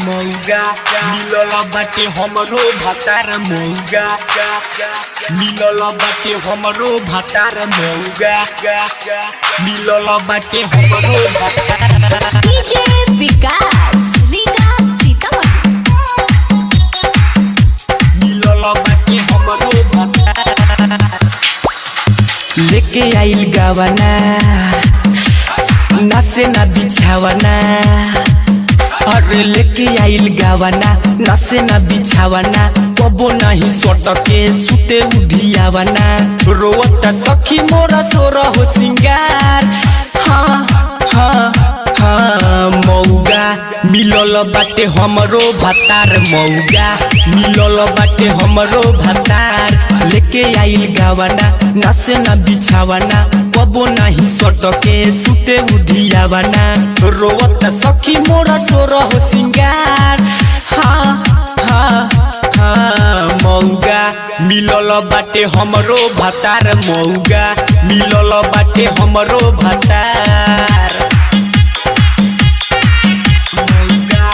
मौगा मिलल बाटे हमरो भातार मौगा मिलल बाटे हमरो भातार मौगा मिलल बाटे हमरो भातार डीजे विकास लीगा सीतामढ़ी मिलल बाटे हमरो भातार लेके आइल गावना नसे ना बिछावना अरे लेके आइल गावना नसे ना बिछावना कबो नहीं सटके सुते उधियावना रोवता सखी मोरा सोरा हो सिंगार हाँ हाँ हाँ मौगा मिलल बाटे हमरो भातार मौगा मिलल बाटे हमरो भातार लेके आइल गावना नसे ना बिछावना कबो नहीं सटके सुते उधियावना रोवता सखी मोरा सोरा हो सिंगार हाँ हाँ हाँ मौगा मिलल बाटे हमरो भातार मौगा मिलल बाटे हमरो भातार मौगा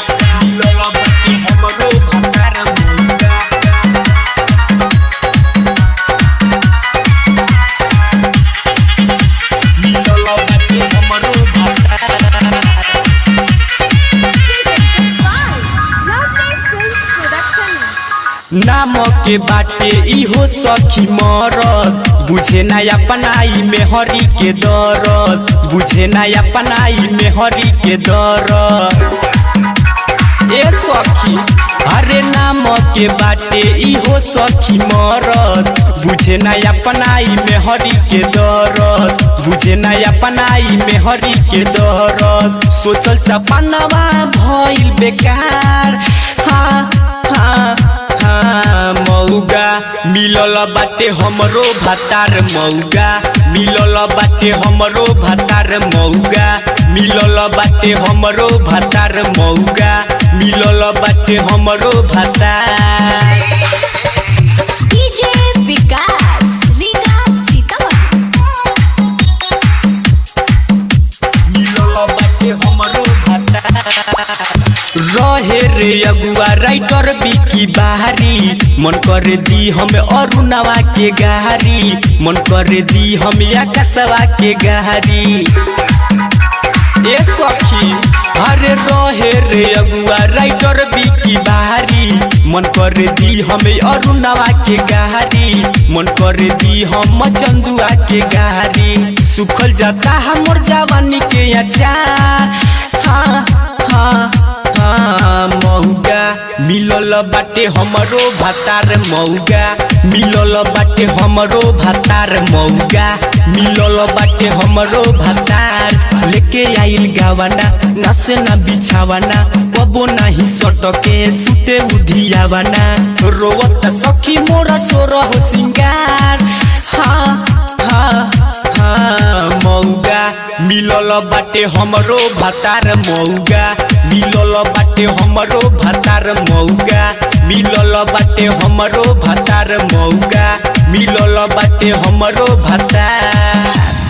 मिलल बाटे हमरो भातार मौगा मिलल बाटे हमरो भातार नाम के बाटे इहो सखी मरद बुझे ना अपनाई में हरी के दरद बुझे ना अपनाई में हरी के दरद ए सखी अरे नाम के बाटे इहो सखी मरद बुझे ना अपनाई में हरी के दरद बुझे ना अपनाई में हरी के दरद सोचल सपनवा भइल बेकार हाँ हाँ हाँ मौगा मिलल बाटे हमरो भातार मौगा मिलल बाटे हमरो भातार मौगा मिलल बाटे हमरो भातार मौगा मिलल बाटे हमरो भातार डीजे विकास लीगा सीतामढ़ी मिलल बाटे हमरो भातार रहे रे अगुआ राइटर बिकी बाहरी मन करे दी हमें अरुणवा के गहरी मन करे दी हमें आकाशवा के गहरी ए सखी अरे रहे रे अगुआ राइटर बिकी बाहरी मन करे दी हमें अरुणवा के गहरी मन करे दी हम चंदुआ के गहरी सुखल जाता हमर जवानी के अचार हाँ हाँ हाँ मौगा मिलल बाटे हमरो भातार मौगा मिलल बाटे हमरो भातार मौगा मिलल बाटे हमरो भातार लेके आइल गावना नसे ना बिछावना कबो नहीं सटके सुते उधियावना रोवता सखी मोरा सोरा हो सिंगार हाँ हाँ हाँ मौगा मिलल बाटे हमरो भातार मौगा मिलल बाटे हमरो भातार मौगा मिलल बाटे हमरो भातार मौगा मिलल बाटे हमरो भातार।